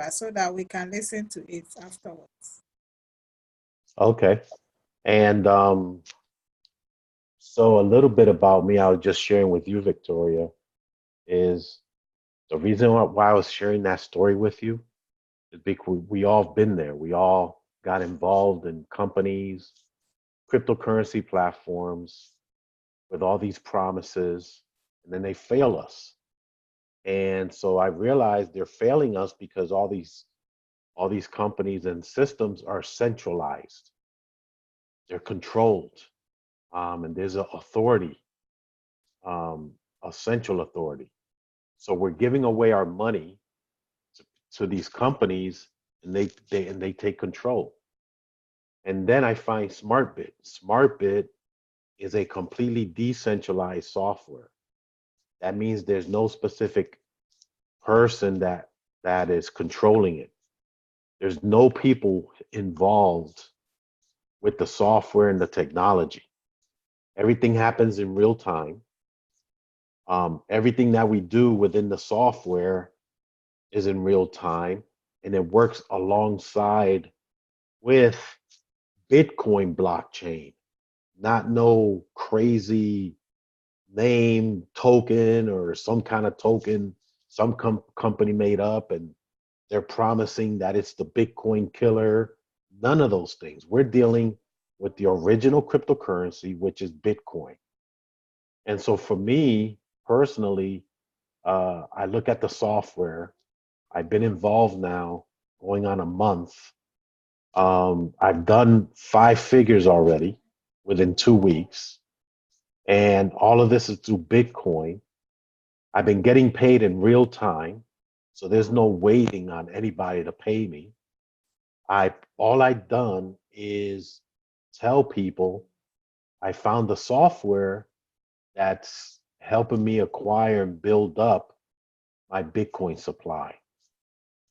so that we can listen to it afterwards. Okay. And so a little bit about me, I was just sharing with you, Victoria, is the reason why I was sharing that story with you is because we all been there. We all got involved in companies, cryptocurrency platforms with all these promises, and then they fail us. And so I realized they're failing us because all these companies and systems are centralized. They're controlled, and there's an authority, um, a central authority. So we're giving away our money to these companies, and they take control. And then I find Smartbit. Smartbit is a completely decentralized software. That means there's no specific person that is controlling it. There's no people involved with the software and the technology. Everything happens in real time. Everything that we do within the software is in real time, and it works alongside with Bitcoin blockchain, not no crazy name token or some kind of token some company made up and they're promising that it's the Bitcoin killer. None of those things. We're dealing with the original cryptocurrency, which is Bitcoin. And so for me personally, I look at the software. I've been involved now going on a month. I've done 5 figures already within 2 weeks. And all of this is through Bitcoin. I've been getting paid in real time. So there's no waiting on anybody to pay me. I all I've done is tell people I found the software that's helping me acquire and build up my Bitcoin supply.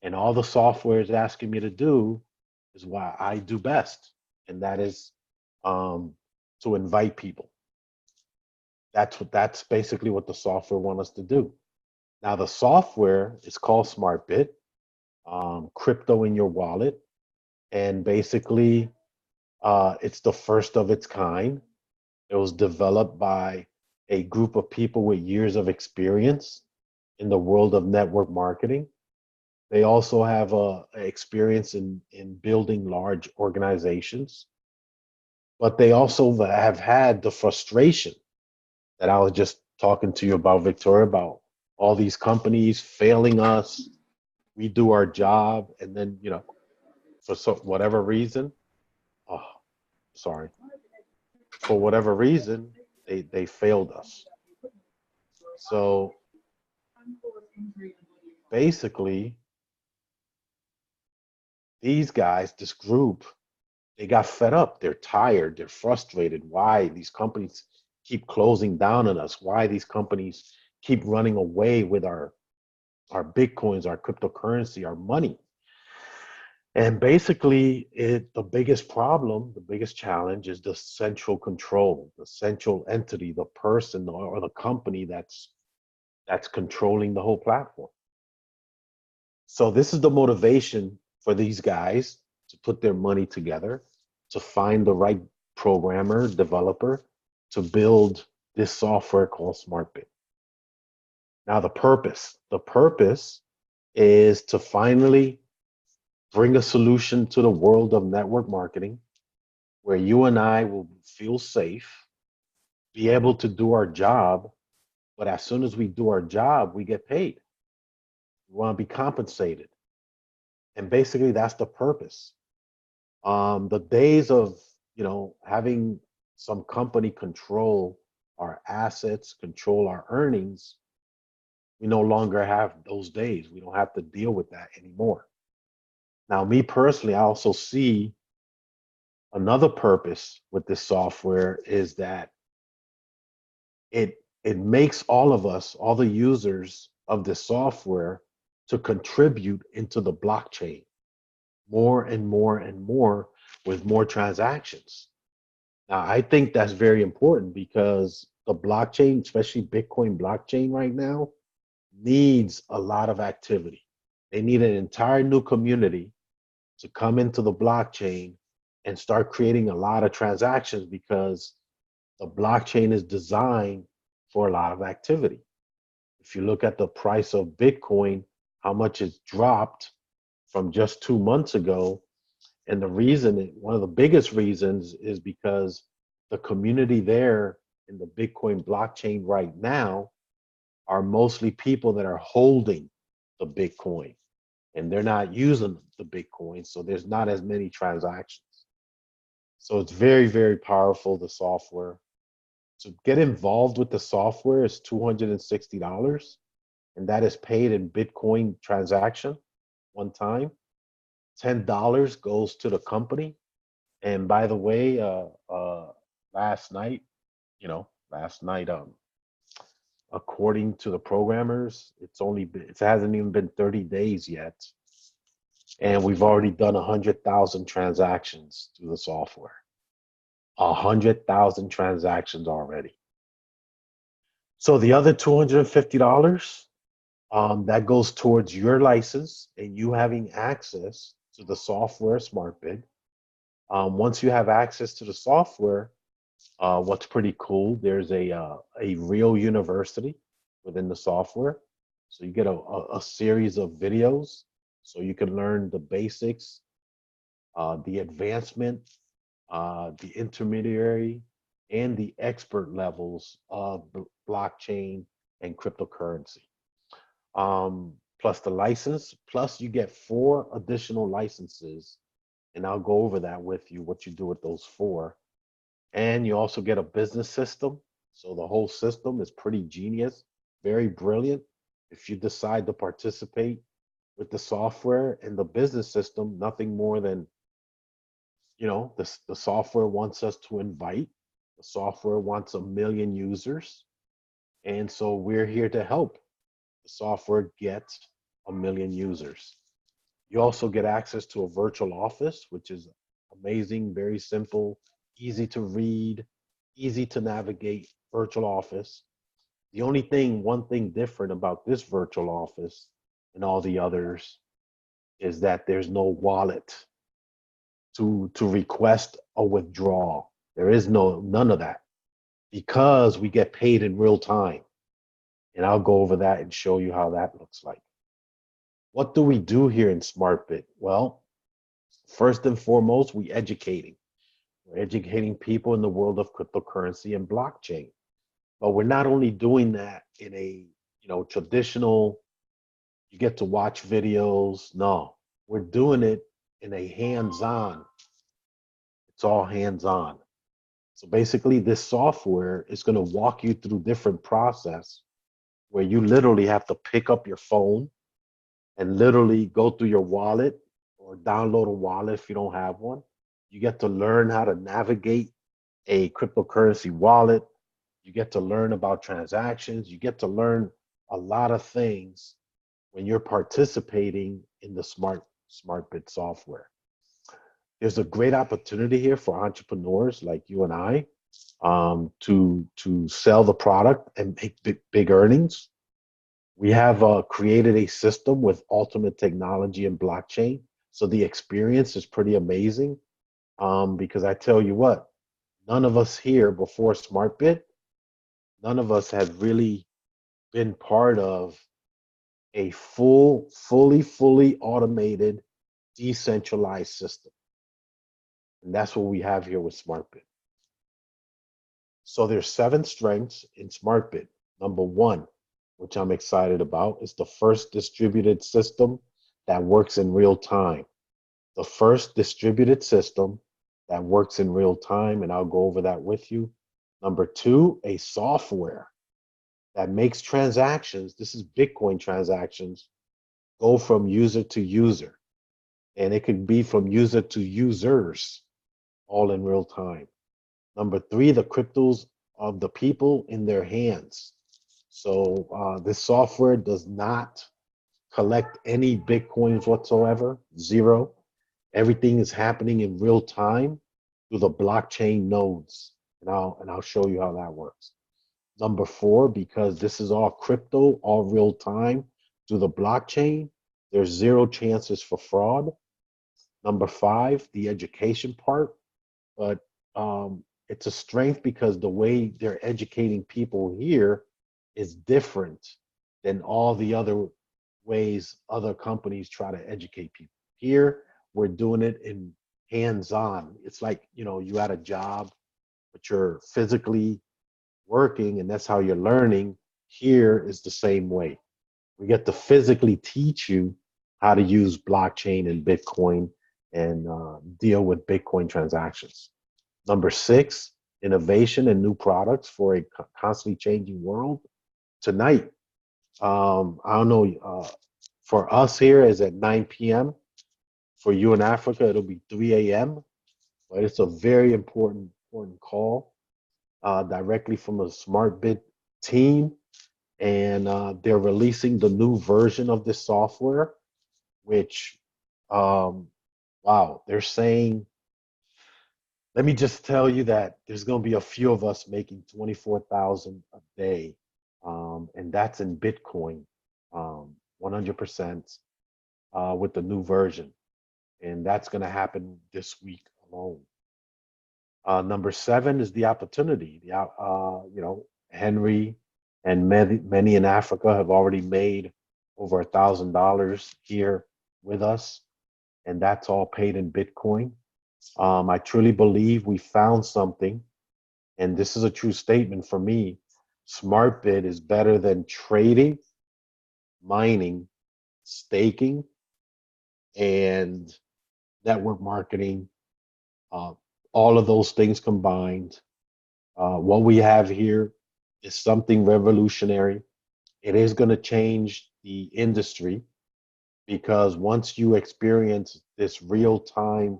And all the software is asking me to do is why I do best, and that is um, to invite people. That's basically what the software wants us to do. Now the software is called Zmartbit, crypto in your wallet, and basically it's the first of its kind. It was developed by a group of people with years of experience in the world of network marketing. They also have experience in building large organizations, but they also have had the frustration that I was just talking to you about, Victoria, about all these companies failing us. We do our job, and then for whatever reason, oh, sorry, for whatever reason, they failed us. So basically, these guys, this group, they got fed up. They're tired. They're frustrated. Why these companies keep closing down on us? Why these companies keep running away with our bitcoins, our cryptocurrency, our money? And basically, the biggest problem, the biggest challenge is the central control, the central entity, the person or the company that's controlling the whole platform. So this is the motivation for these guys to put their money together, to find the right programmer, developer, to build this software called Smartbit. Now the purpose is to finally bring a solution to the world of network marketing where you and I will feel safe, be able to do our job, but as soon as we do our job, we get paid. We want to be compensated. And basically that's the purpose. The days of having some company control our assets, control our earnings, we no longer have those days. We don't have to deal with that anymore. Now, me personally, I also see another purpose with this software is that it makes all of us, all the users of this software, to contribute into the blockchain more and more and more with more transactions. Now, I think that's very important because the blockchain, especially Bitcoin blockchain right now, needs a lot of activity. They need an entire new community to come into the blockchain and start creating a lot of transactions because the blockchain is designed for a lot of activity. If you look at the price of Bitcoin, how much it's dropped from just 2 months ago, and the reason, one of the biggest reasons, is because the community there in the Bitcoin blockchain right now are mostly people that are holding the Bitcoin and they're not using the Bitcoin. So there's not as many transactions. So it's very, very powerful, the software. To get involved with the software is $260, and that is paid in Bitcoin transaction one time. $10 goes to the company. And by the way, last night, last night, according to the programmers, it hasn't even been 30 days yet, and we've already done 100,000 transactions through the software. 100,000 transactions already. So the other $250, that goes towards your license and you having access to the software Zmartbit. Once you have access to the software, what's pretty cool, there's a real university within the software. So you get a series of videos so you can learn the basics, the advancement, the intermediary, and the expert levels of blockchain and cryptocurrency. Plus the license, plus you get 4 additional licenses, and I'll go over that with you, what you do with those 4. And you also get a business system. So the whole system is pretty genius, very brilliant. If you decide to participate with the software and the business system, nothing more than, the software wants us to invite. The software wants 1 million users. And so we're here to help the software get 1 million users. You also get access to a virtual office, which is amazing, very simple, easy to read, easy to navigate virtual office. The only thing, one thing different about this virtual office and all the others is that there's no wallet to request a withdrawal. There is none of that because we get paid in real time. And I'll go over that and show you how that looks like. What do we do here in Zmartbit? Well, first and foremost, we're educating people in the world of cryptocurrency and blockchain. But we're not only doing that in a traditional, you get to watch videos. No, we're doing it in a hands-on. It's all hands-on. So basically, this software is going to walk you through different process where you literally have to pick up your phone and literally go through your wallet or download a wallet if you don't have one. You get to learn how to navigate a cryptocurrency wallet. You get to learn about transactions. You get to learn a lot of things when you're participating in the Zmartbit software. There's a great opportunity here for entrepreneurs like you and I, to sell the product and make big earnings. We have created a system with ultimate technology and blockchain. So the experience is pretty amazing, because I tell you what, none of us here before Zmartbit, none of us had really been part of a fully automated, decentralized system. And that's what we have here with Zmartbit. So there's 7 strengths in Zmartbit. Number 1, which I'm excited about, is the first distributed system that works in real time. The first distributed system that works in real time, and I'll go over that with you. Number 2, a software that makes transactions, this is Bitcoin transactions, go from user to user. And it could be from user to users, all in real time. Number 3, the cryptos of the people in their hands. So this software does not collect any Bitcoins whatsoever, zero. Everything is happening in real time through the blockchain nodes. And I'll show you how that works. Number 4, because this is all crypto, all real time through the blockchain, There's zero chances for fraud. Number five, the education part. But it's a strength because the way they're educating people here is different than all the other ways other companies try to educate people. Here, we're doing it in hands-on. It's like, you had a job, but you're physically working, and that's how you're learning. Here is the same way. We get to physically teach you how to use blockchain and Bitcoin and deal with Bitcoin transactions. Number six, innovation and new products for a constantly changing world. Tonight, I don't know, for us here is at 9 p.m. For you in Africa, it'll be 3 a.m. But it's a very important call directly from a Zmartbit team. And they're releasing the new version of this software, which, um, wow, they're saying, let me just tell you that there's going to be a few of us making 24,000 a day, and that's in Bitcoin, 100% with the new version, and that's going to happen this week alone. Number seven is the opportunity. Henry and many in Africa have already made over $1,000 here with us, and that's all paid in Bitcoin. I truly believe we found something, and this is a true statement for me. Zmartbit is better than trading, mining, staking, and network marketing. Uh, all of those things combined. What we have here is something revolutionary. It is going to change the industry because once you experience this real time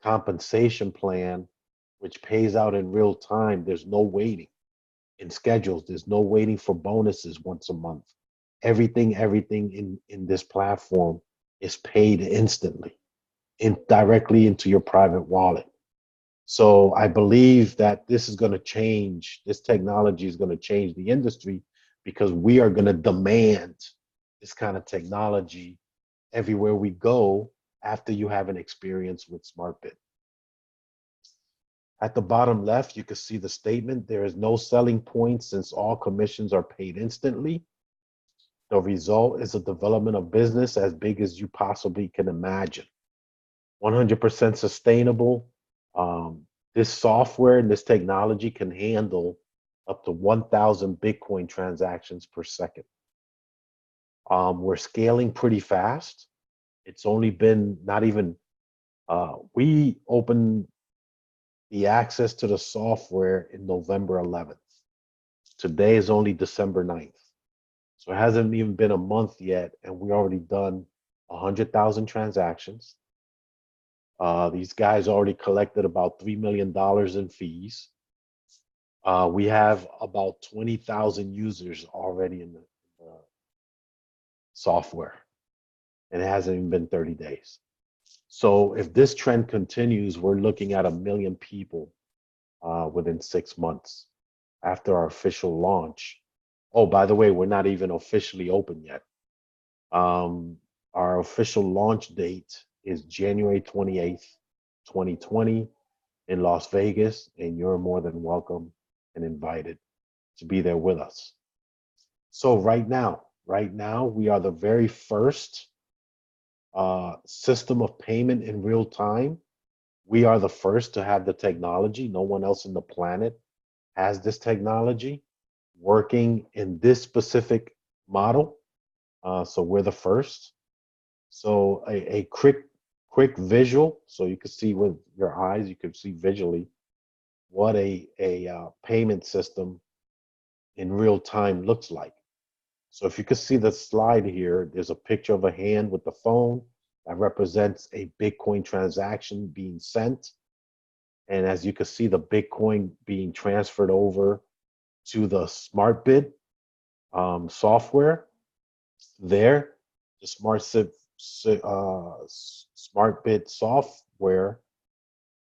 compensation plan, which pays out in real time, there's no waiting in schedules. There's no waiting for bonuses once a month. Everything in this platform is paid instantly, directly into your private wallet. So I believe that this is going to change. This technology is going to change the industry because we are going to demand this kind of technology everywhere we go after you have an experience with Zmartbit. At the bottom left, you can see the statement. There is no selling point since all commissions are paid instantly. The result is a development of business as big as you possibly can imagine. 100% sustainable. This software and this technology can handle up to 1,000 Bitcoin transactions per second. We're scaling pretty fast. It's only been not even, we opened the access to the software in November 11th. Today is only December 9th. So it hasn't even been a month yet, and we already done 100,000 transactions. These guys already collected about $3 million in fees. We have about 20,000 users already in the software, and it hasn't even been 30 days. So if this trend continues, we're looking at 1 million people within 6 months after our official launch. Oh, by the way, we're not even officially open yet. Our official launch date is January 28th, 2020 in Las Vegas, and you're more than welcome and invited to be there with us. So right now, we are the very first system of payment in real time. We are the first to have the technology. No one else on the planet has this technology working in this specific model. So we're the first. So a quick visual, so you can see with your eyes, you can see visually what a payment system in real time looks like. So if you can see the slide here, there's a picture of a hand with the phone that represents a Bitcoin transaction being sent. And as you can see, the Bitcoin being transferred over to the Zmartbit software. There, the Zmartbit software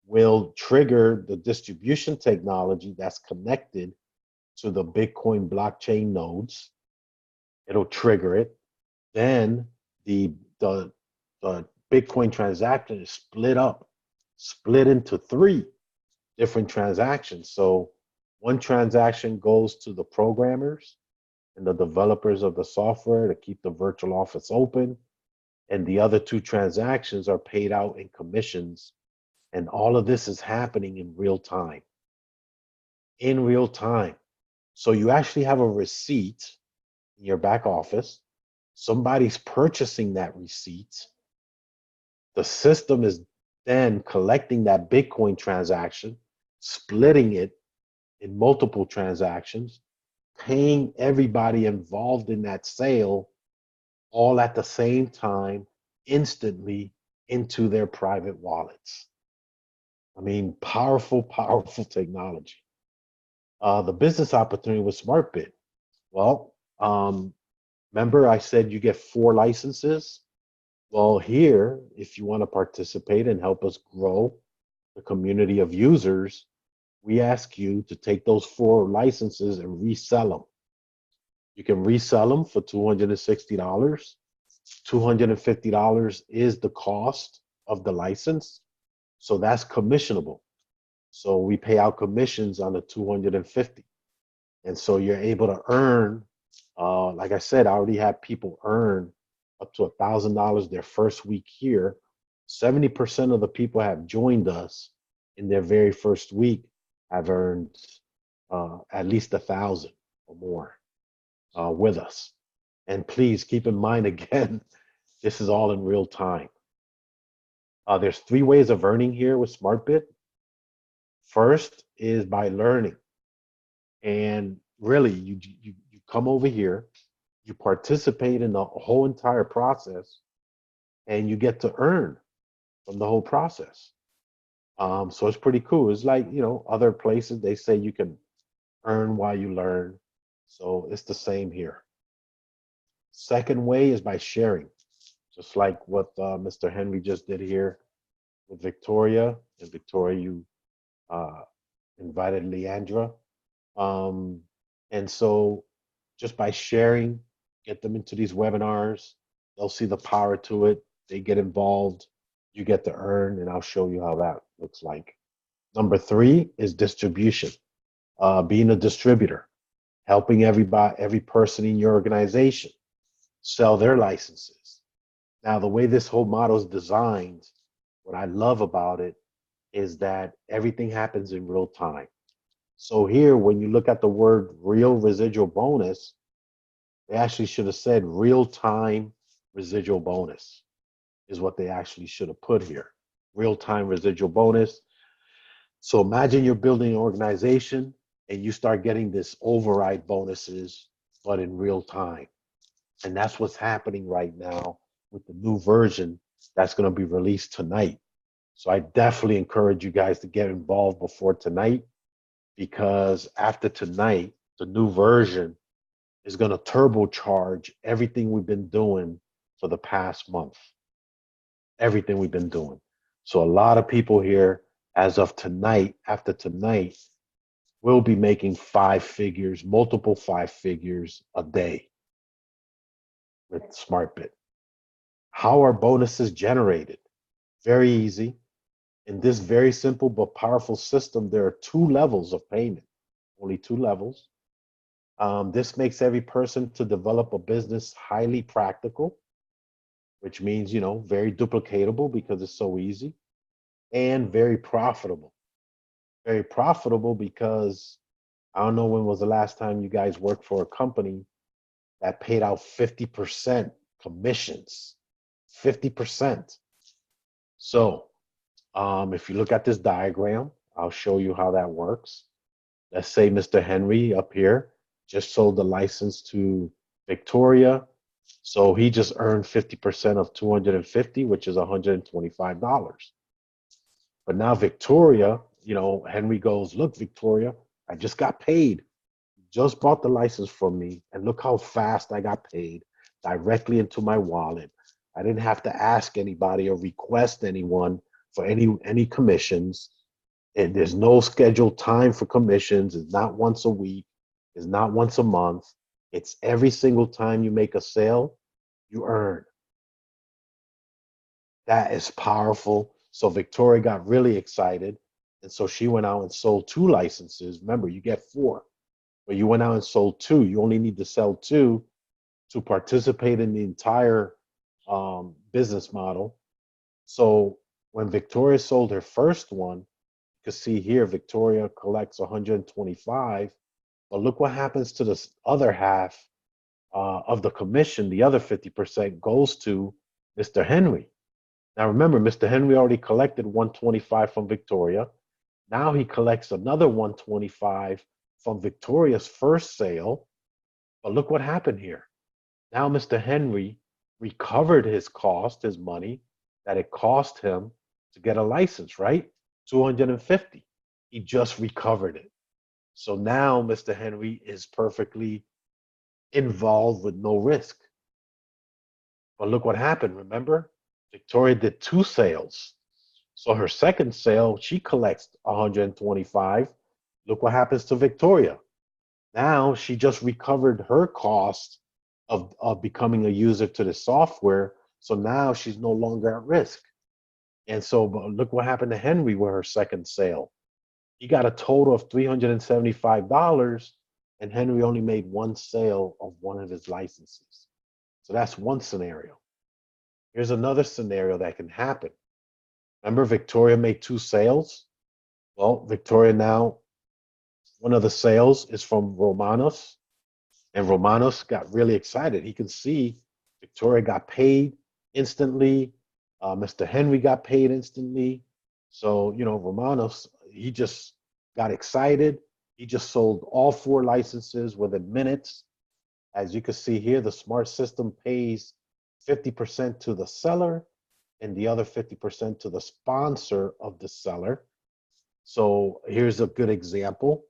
will trigger the distribution technology that's connected to the Bitcoin blockchain nodes. It'll trigger it. Then the the Bitcoin transaction is split into three different transactions. So one transaction goes to the programmers and the developers of the software to keep the virtual office open, and the other two transactions are paid out in commissions. And all of this is happening in real time. In real time. So you actually have a receipt in your back office. Somebody's purchasing that receipt. The system is then collecting that Bitcoin transaction, splitting it in multiple transactions, paying everybody involved in that sale all at the same time, instantly into their private wallets. I mean, powerful, powerful technology. The business opportunity with Zmartbit. Well, remember I said you get 4 licenses? Well, here, if you want to participate and help us grow the community of users, we ask you to take those 4 licenses and resell them. You can resell them for $260. $250 is the cost of the license. So that's commissionable. So we pay out commissions on the 250. And so you're able to earn, like I said, I already had people earn up to $1,000 their first week here. 70% of the people have joined us in their very first week have earned at least 1,000 or more with us. And please keep in mind again, this is all in real time. There's 3 ways of earning here with Zmartbit. First is by learning. And really, you come over here, you participate in the whole entire process, and you get to earn from the whole process. So it's pretty cool. It's like, other places they say you can earn while you learn. So it's the same here. Second way is by sharing, just like what Mr. Henry just did here with Victoria. And Victoria, you uh, invited Leandra. Um, and so just by sharing, get them into these webinars, they'll see the power to it. They get involved, you get to earn, and I'll show you how that looks like. Number 3 is distribution, being a distributor, helping every person in your organization sell their licenses. Now, the way this whole model is designed, what I love about it is that everything happens in real time. So here, when you look at the word real residual bonus, they actually should have said real time residual bonus is what they actually should have put here. Real time residual bonus. So imagine you're building an organization and you start getting this override bonuses, but in real time. And that's what's happening right now with the new version that's going to be released tonight. So I definitely encourage you guys to get involved before tonight, because after tonight, the new version is going to turbocharge everything we've been doing for the past month. Everything we've been doing. So a lot of people here, as of tonight, after tonight, will be making 5 figures, multiple 5 figures a day with Zmartbit. How are bonuses generated? Very easy. In this very simple but powerful system, there are 2 levels of payment, only 2 levels. This makes every person to develop a business highly practical, which means, very duplicatable because it's so easy, and very profitable. Very profitable because I don't know when was the last time you guys worked for a company that paid out 50% commissions. 50%. So if you look at this diagram, I'll show you how that works. Let's say Mr. Henry up here just sold the license to Victoria. So he just earned 50% of 250, which is $125. But now Victoria, Henry goes, look, Victoria, I just got paid. Just bought the license from me, and look how fast I got paid directly into my wallet. I didn't have to ask anybody or request anyone for any commissions. And there's no scheduled time for commissions. It's not once a week. It's not once a month. It's every single time you make a sale, you earn. That is powerful. So Victoria got really excited. And so she went out and sold two licenses. Remember, you get four, but you went out and sold two. You only need to sell two to participate in the entire business model. So when Victoria sold her first one, you can see here Victoria collects 125, but look what happens to the other half of the commission. The other 50% goes to Mr. Henry. Now remember, Mr. Henry already collected 125 from Victoria. Now he collects another 125 from Victoria's first sale. But look what happened here. Now Mr. Henry recovered his cost, his money that it cost him to get a license, right? 250. He just recovered it. So now Mr. Henry is perfectly involved with no risk. But look what happened. Remember, Victoria did two sales. So her second sale, she collects 125. Look what happens to Victoria. Now she just recovered her cost of becoming a user to the software. So now she's no longer at risk. And so look what happened to Henry with her second sale. He got a total of $375, and Henry only made one sale of one of his licenses. So that's one scenario. Here's another scenario that can happen. Remember, Victoria made two sales? Well, Victoria now, one of the sales is from Romanos, and Romanos got really excited. He can see Victoria got paid instantly. Mr. Henry got paid instantly. So, Romanos, he just got excited. He just sold all four licenses within minutes. As you can see here, the smart system pays 50% to the seller and the other 50% to the sponsor of the seller. So here's a good example.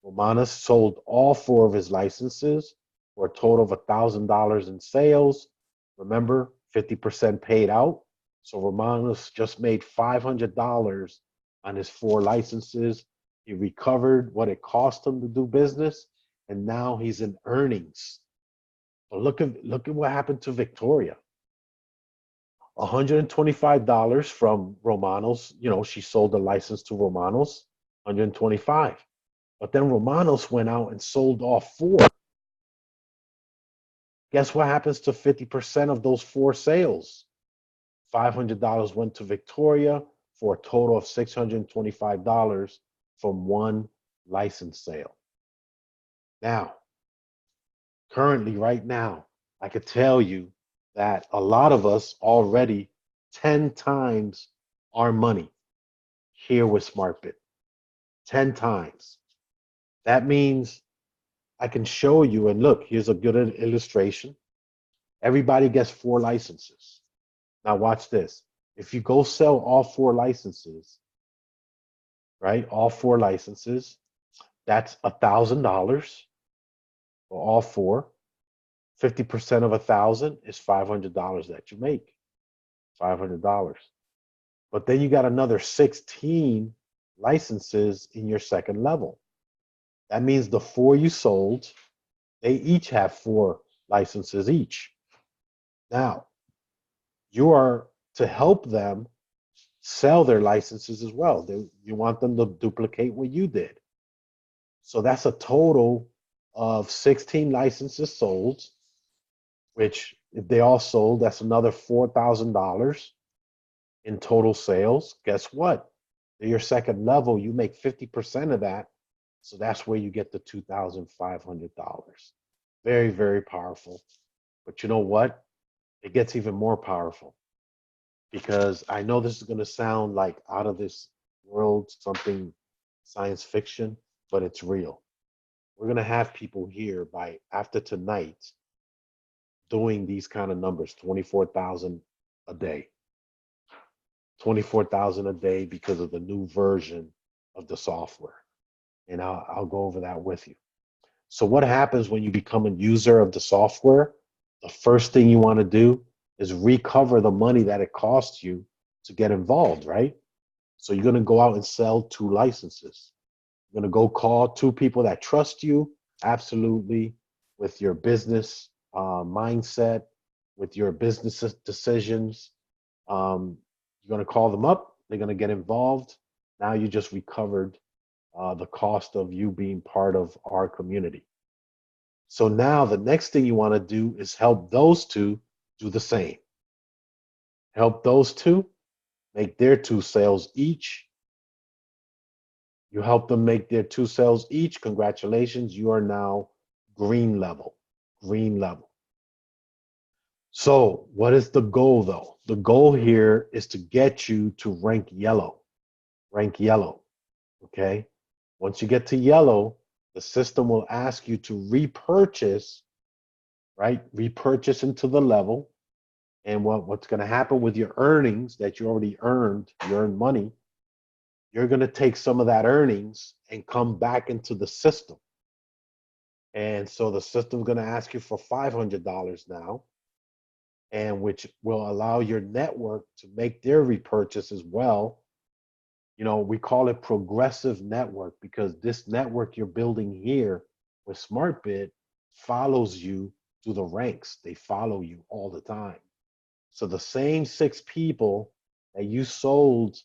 Romanos sold all four of his licenses for a total of $1,000 in sales. Remember, 50% paid out. So Romanos just made $500 on his four licenses. He recovered what it cost him to do business, and now he's in earnings. But look at what happened to Victoria. $125 from Romanos. She sold the license to Romanos, 125. But then Romanos went out and sold off four. Guess what happens to 50% of those four sales? $500 went to Victoria for a total of $625 from one license sale. Now, currently, right now, I could tell you that a lot of us already 10 times our money here with SmartBit. 10 times. That means I can show you, and look, here's a good illustration. Everybody gets four licenses. Now watch this. If you go sell all four licenses, right? All four licenses, that's $1,000 for all four. 50% of 1,000 is $500 that you make. $500. But then you got another 16 licenses in your second level. That means the four you sold, they each have four licenses each. Now, you are to help them sell their licenses as well. You want them to duplicate what you did. So that's a total of 16 licenses sold, which if they all sold, that's another $4,000 in total sales. Guess what? At your second level, you make 50% of that. So that's where you get the $2,500. Very, very powerful. But you know what? It gets even more powerful because I know this is going to sound like out of this world, something science fiction, but it's real. We're going to have people here by after tonight doing these kind of numbers, 24,000 a day. 24,000 a day because of the new version of the software. And I'll go over that with you. So what happens when you become a user of the software? The first thing you want to do is recover the money that it costs you to get involved, right? So you're going to go out and sell two licenses. You're going to go call two people that trust you, absolutely, with your business mindset, with your business decisions. You're going to call them up. They're going to get involved. Now you just recovered the cost of you being part of our community. So now the next thing you want to do is help those two do the same. Help those two make their two sales each. You help them make their two sales each. Congratulations, you are now green level. Green level. So, what is the goal though? The goal here is to get you to rank yellow. Rank yellow. Okay. Once you get to yellow, the system will ask you to repurchase, right? Repurchase into the level. And what's going to happen with your earnings that you already earned, you earned money, you're going to take some of that earnings and come back into the system. And so the system's going to ask you for $500 now, and which will allow your network to make their repurchase as well. You know, we call it progressive network because this network you're building here with Zmartbit follows you through the ranks. They follow you all the time. So the same 6 people that you sold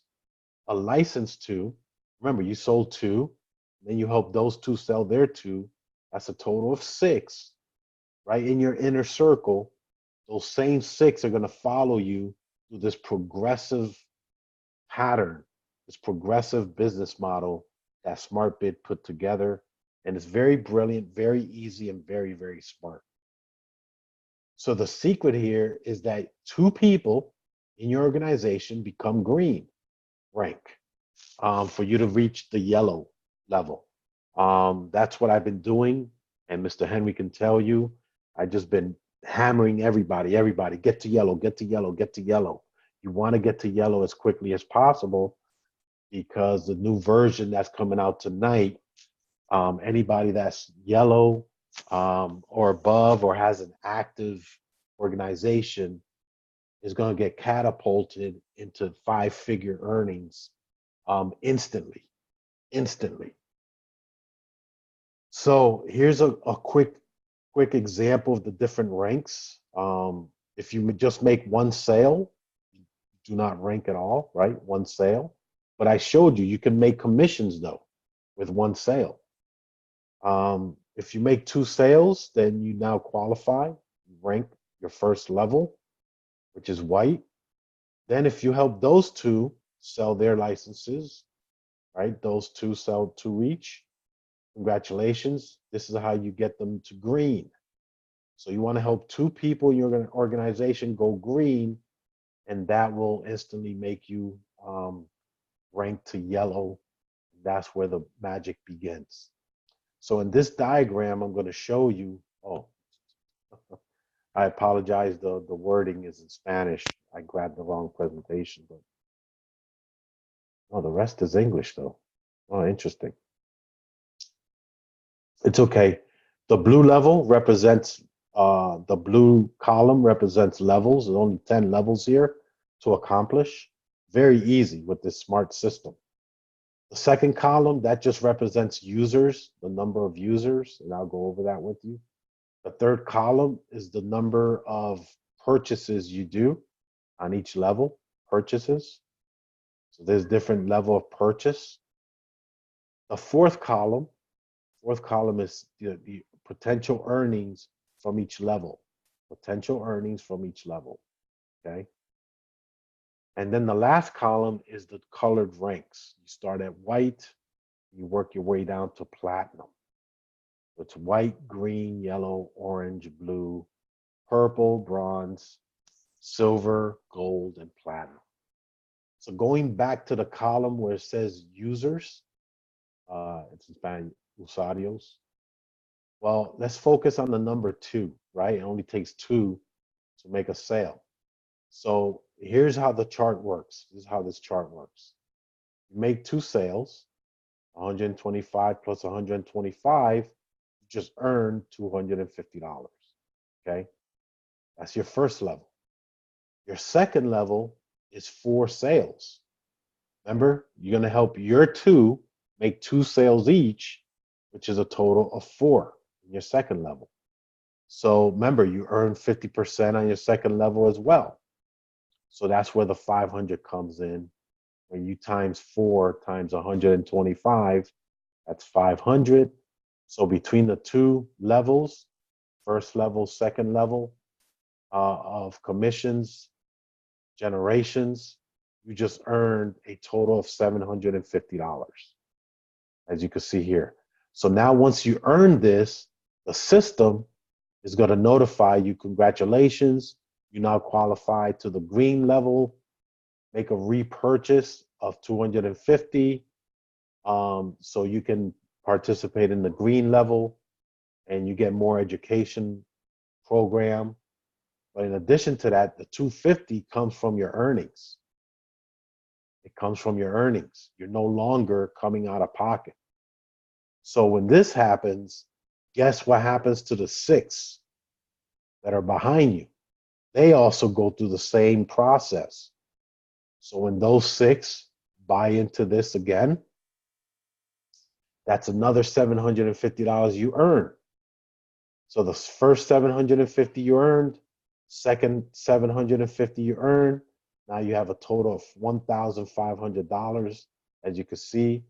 a license to, remember you sold 2, then you help those 2 sell their 2. That's a total of 6, right? In your inner circle, those same 6 are going to follow you through this progressive pattern, this progressive business model that Zmartbit put together. And it's very brilliant, very easy, and very, very smart. So the secret here is that 2 people in your organization become green rank for you to reach the yellow level. That's what I've been doing. And Mr. Henry can tell you, I've just been hammering everybody, get to yellow, get to yellow, get to yellow. You want to get to yellow as quickly as possible because the new version that's coming out tonight, anybody that's yellow or above or has an active organization is going to get catapulted into 5-figure earnings instantly. Instantly. So here's a quick example of the different ranks. If you just make one sale, you do not rank at all, right? One sale. But I showed you, you can make commissions though with one sale. If you make 2 sales, then you now qualify, you rank your first level, which is white. Then if you help those 2 sell their licenses, right? Those 2 sell 2 each. Congratulations. This is how you get them to green. So you want to help 2 people in your organization go green, and that will instantly make you rank to yellow. That's where the magic begins. So in this diagram, I'm going to show you. Oh, I apologize. The wording is in Spanish. I grabbed the wrong presentation, but oh, the rest is English though. Oh, interesting. It's okay. The blue level represents the blue column represents levels. There's only 10 levels here to accomplish. Very easy with this smart system. The second column, that just represents users, the number of users, and I'll go over that with you. The third column is the number of purchases you do on each level, purchases. So there's different level of purchase. The fourth column is the potential earnings from each level. Potential earnings from each level. Okay. And then the last column is the colored ranks. You start at white, you work your way down to platinum. It's white, green, yellow, orange, blue, purple, bronze, silver, gold, and platinum. So going back to the column where it says users, it's in Spanish, usuarios. Well, let's focus on the number 2, right? It only takes 2 to make a sale. So here's how the chart works. This is how this chart works. You make 2 sales, 125 plus 125, you just earn $250. Okay. That's your first level. Your second level is 4 sales. Remember, you're going to help your 2 make 2 sales each, which is a total of 4 in your second level. So remember, you earn 50% on your second level as well. So that's where the 500 comes in. When you times 4 times 125, that's 500. So between the two levels, first level, second level of commissions, generations, you just earned a total of $750, as you can see here. So now once you earn this, the system is going to notify you, congratulations, you now qualify to the green level, make a repurchase of 250, so you can participate in the green level and you get more education program. But in addition to that, the 250 comes from your earnings. It comes from your earnings. You're no longer coming out of pocket. So when this happens, guess what happens to the 6 that are behind you? They also go through the same process. So when those 6 buy into this again, that's another $750 you earn. So the first 750 you earned, second 750 you earned. Now you have a total of $1,500. As you can see,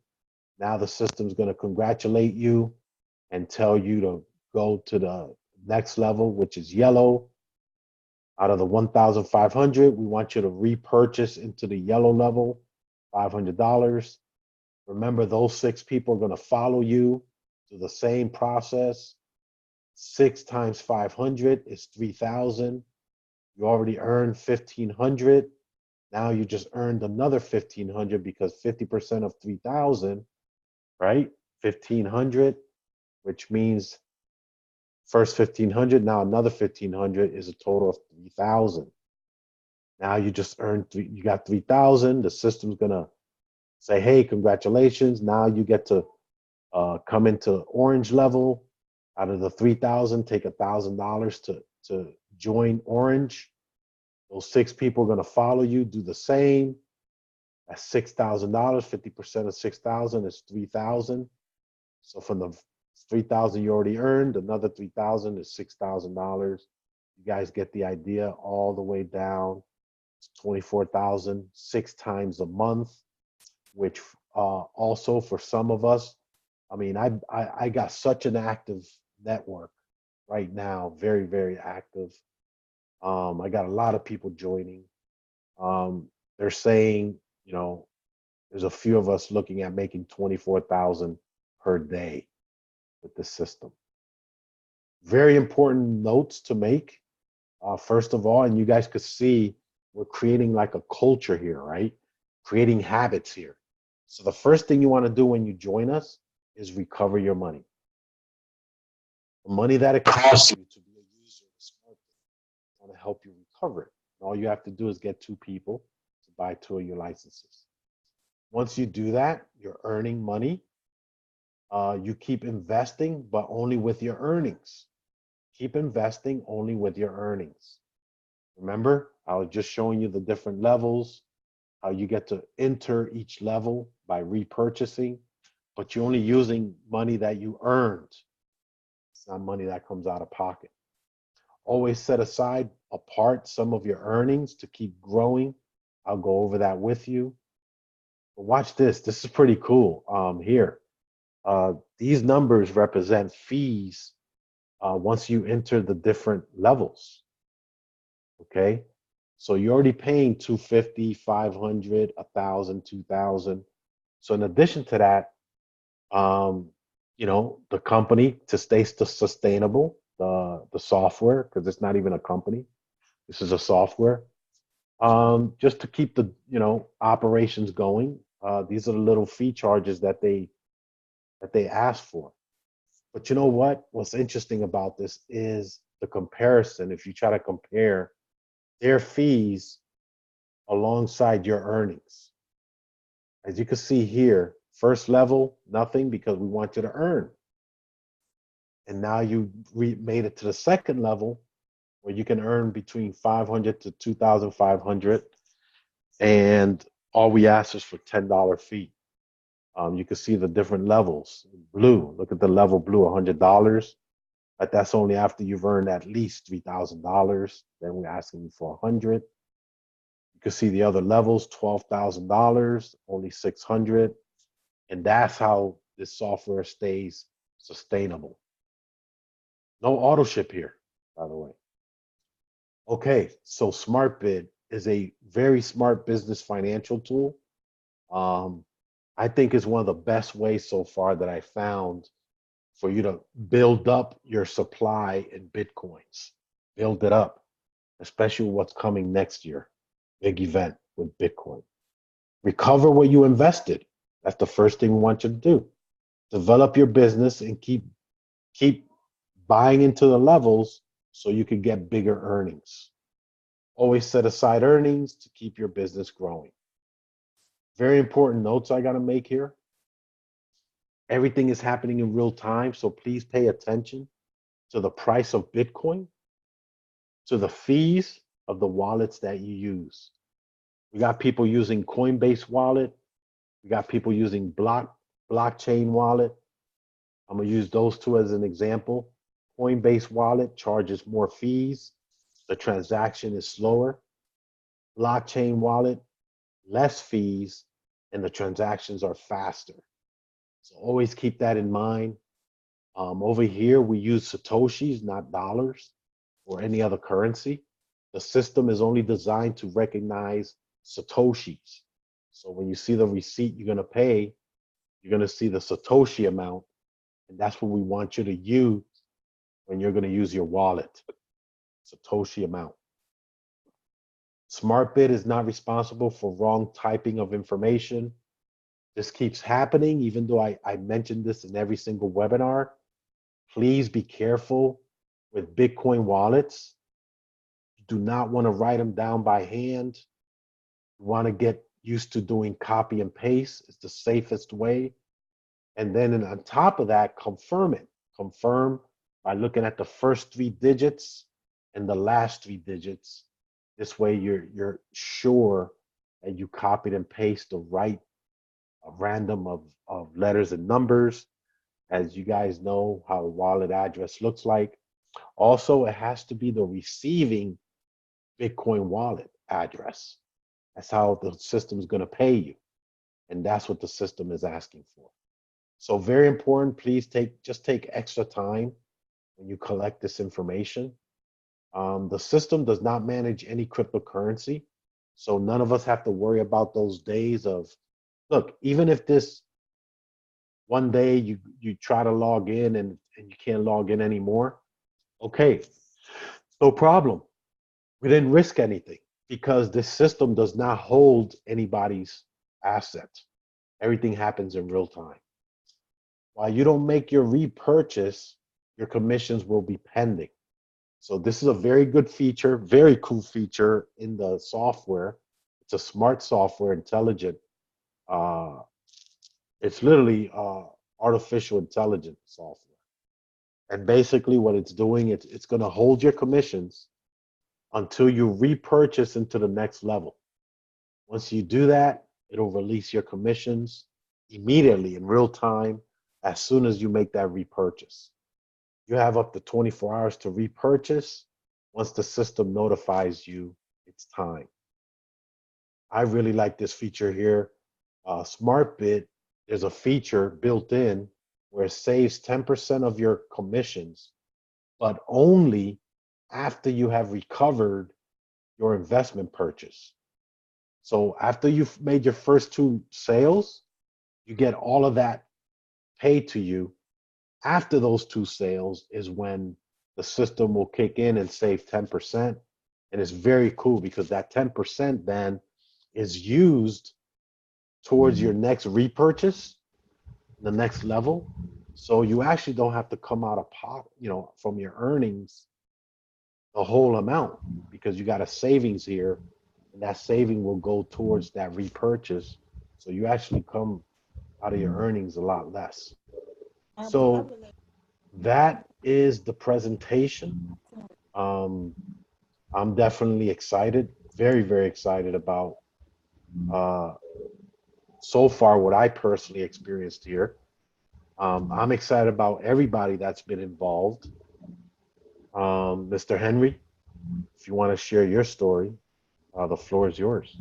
now the system's going to congratulate you and tell you to go to the next level, which is yellow. Out of the 1,500, we want you to repurchase into the yellow level, $500. Remember, those 6 people are going to follow you through the same process. 6 times 500 is 3,000. You already earned 1,500. Now you just earned another 1,500 because 50% of 3,000, right? 1,500, which means first 1,500, now another 1,500 is a total of 3,000. Now you just earned you got 3,000. The system's gonna say, hey, congratulations. Now you get to come into orange level. Out of the 3,000, take $1,000 to join orange. Those 6 people are going to follow you, do the same. That's $6,000. 50% of 6,000 is 3,000. So from the 3,000 you already earned, another 3,000 is $6,000. You guys get the idea, all the way down to 24,000, 6 times a month, which also for some of us, I mean, I got such an active network right now, very, very active. I got a lot of people joining. They're saying, you know, there's a few of us looking at making 24,000 per day with this system. Very important notes to make. First of all, and you guys could see we're creating like a culture here, right? Creating habits here. So the first thing you want to do when you join us is recover your money. The money that it costs you to be a user of Zmartbit, want to help you recover it. And all you have to do is get 2 people to buy 2 of your licenses. Once you do that, you're earning money. You keep investing, but only with your earnings. Keep investing only with your earnings. Remember, I was just showing you the different levels, how you get to enter each level by repurchasing, but you're only using money that you earned. It's not money that comes out of pocket. Always set aside apart some of your earnings to keep growing. I'll go over that with you. But watch this. This is pretty cool. Here, these numbers represent fees once you enter the different levels. Okay, so you're already paying 250, 500, 1,000, 2,000. So in addition to that, you know, the company to stay sustainable, the software, because it's not even a company, this is a software, just to keep the, you know, operations going. These are the little fee charges that they ask for. But you know what? What's interesting about this is the comparison. If you try to compare their fees alongside your earnings, as you can see here, first level, nothing, because we want you to earn. And now you made it to the second level where you can earn between 500 to 2,500. And all we ask is for $10 fee. You can see the different levels. Blue, look at the level blue, $100. But that's only after you've earned at least $3,000. Then we're asking you for 100. You can see the other levels, $12,000, only 600. And that's how this software stays sustainable. No auto ship here, by the way. Okay, so Zmartbit is a very smart business financial tool. Um, I think it's one of the best ways so far that I found for you to build up your supply in Bitcoins. Build it up, especially what's coming next year. Big event with Bitcoin. Recover what you invested. That's the first thing we want you to do. Develop your business and keep buying into the levels so you can get bigger earnings. Always set aside earnings to keep your business growing. Very important notes I got to make here. Everything is happening in real time, so please pay attention to the price of Bitcoin, to the fees of the wallets that you use. We got people using Coinbase wallet. We got people using blockchain wallet. I'm gonna use those two as an example. Coinbase wallet charges more fees. The transaction is slower. Blockchain wallet, less fees, and the transactions are faster. So always keep that in mind. Over here, we use Satoshis, not dollars or any other currency. The system is only designed to recognize Satoshis. So when you see the receipt you're going to pay, you're going to see the Satoshi amount. And that's what we want you to use when you're going to use your wallet. Satoshi amount. Zmartbit is not responsible for wrong typing of information. This keeps happening, even though I mentioned this in every single webinar. Please be careful with Bitcoin wallets. You do not want to write them down by hand. You want to get used to doing copy and paste. It's the safest way. And then on top of that, confirm it. Confirm by looking at the first three digits and the last three digits. This way you're sure that you copied and pasted the right random of letters and numbers. As you guys know how a wallet address looks like. Also, it has to be the receiving Bitcoin wallet address. That's how the system is going to pay you. And that's what the system is asking for. So very important, please take extra time when you collect this information. The system does not manage any cryptocurrency. So none of us have to worry about those days of, look, even if this one day you try to log in and you can't log in anymore, okay, no problem. We didn't risk anything because this system does not hold anybody's assets. Everything happens in real time. While you don't make your repurchase, your commissions will be pending. So this is a very good feature, very cool feature in the software. It's a smart software, intelligent. Uh, it's literally artificial intelligence software. And basically what it's doing, it's going to hold your commissions until you repurchase into the next level. Once you do that, it'll release your commissions immediately in real time as soon as you make that repurchase. You have up to 24 hours to repurchase once the system notifies you it's time. I really like this feature here. Zmartbit, there's a feature built in where it saves 10% of your commissions, but only after you have recovered your investment purchase. So after you've made your first two sales, you get all of that paid to you. After those two sales is when the system will kick in and save 10%. And it's very cool because that 10% then is used towards your next repurchase, the next level. So you actually don't have to come out of pocket, from your earnings, the whole amount because you got a savings here and that saving will go towards that repurchase. So you actually come out of your earnings a lot less. So that is the presentation. Um, I'm definitely excited, very, very excited about uh, so far what I personally experienced here. I'm excited about everybody that's been involved. Mr. Henry, if you want to share your story, The floor is yours.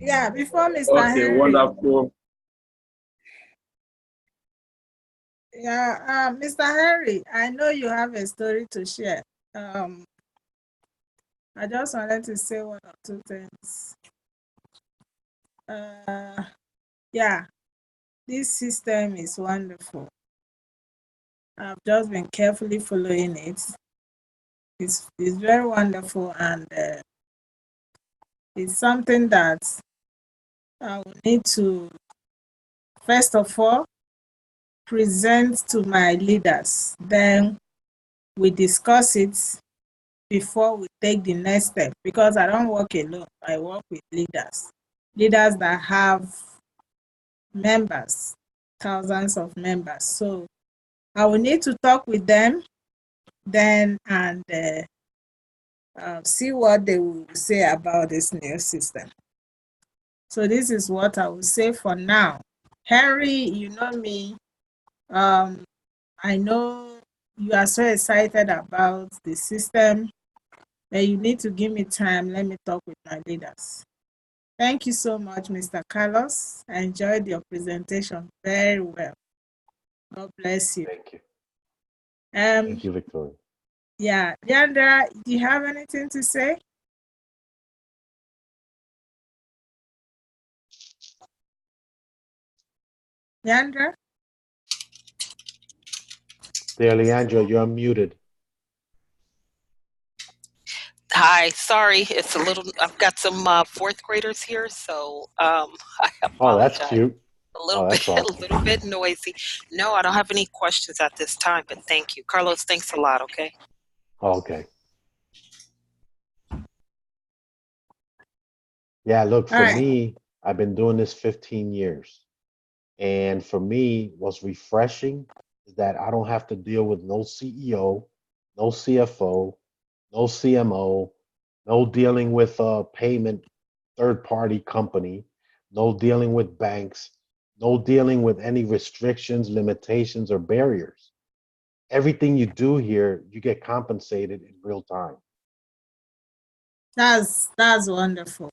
Yeah, before Mr. Okay, Henry. wonderful. Yeah, Mr. Henry, I know you have a story to share. Um, I just wanted to say one or two things. Yeah, this system is wonderful. I've just been carefully following it. It's very wonderful, and it's something that I will need to, first of all, present to my leaders. Then we discuss it before we take the next step, because I don't work alone. I work with leaders that have members, thousands of members. So I will need to talk with them then and see what they will say about this new system. So this is what I will say for now. Henry, you know me. I know you are so excited about the system, but you need to give me time. Let me talk with my leaders. Thank you so much, Mr. Carlos. I enjoyed your presentation very well. God bless you. Thank you. Um, Thank you, Victoria. yeah, Leandra, do you have anything to say? Leandra? There, Leandra, you're unmuted. Hi, sorry, it's a little. I've got some fourth graders here, so I Oh, that's apologize. cute. A Oh, little bit, that's awesome. a little bit noisy. No, I don't have any questions at this time, but thank you, Carlos. Thanks a lot. Okay. Okay. Yeah, look, All for right. me, I've been doing this 15 years. And for me, what's refreshing is that I don't have to deal with no CEO, no CFO, no CMO, no dealing with a payment third party company, no dealing with banks, no dealing with any restrictions, limitations, or barriers. Everything you do here, you get compensated in real time. That's wonderful.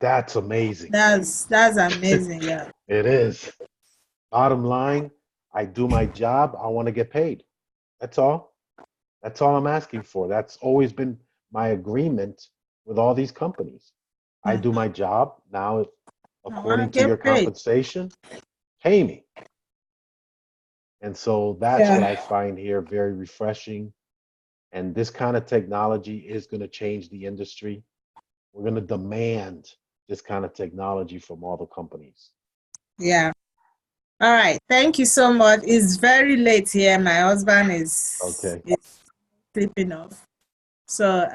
That's amazing. That's amazing. Yeah. It is. Bottom line, I do my job, I want to get paid. That's all. That's all I'm asking for. That's always been my agreement with all these companies. I do my job. Now, I want according to to your get paid. compensation, pay me. And so that's what Yeah. I find here very refreshing. And this kind of technology is going to change the industry. We're going to demand this kind of technology from all the companies. Yeah. All right. Thank you so much. It's very late here. My husband is Okay. sleeping off. So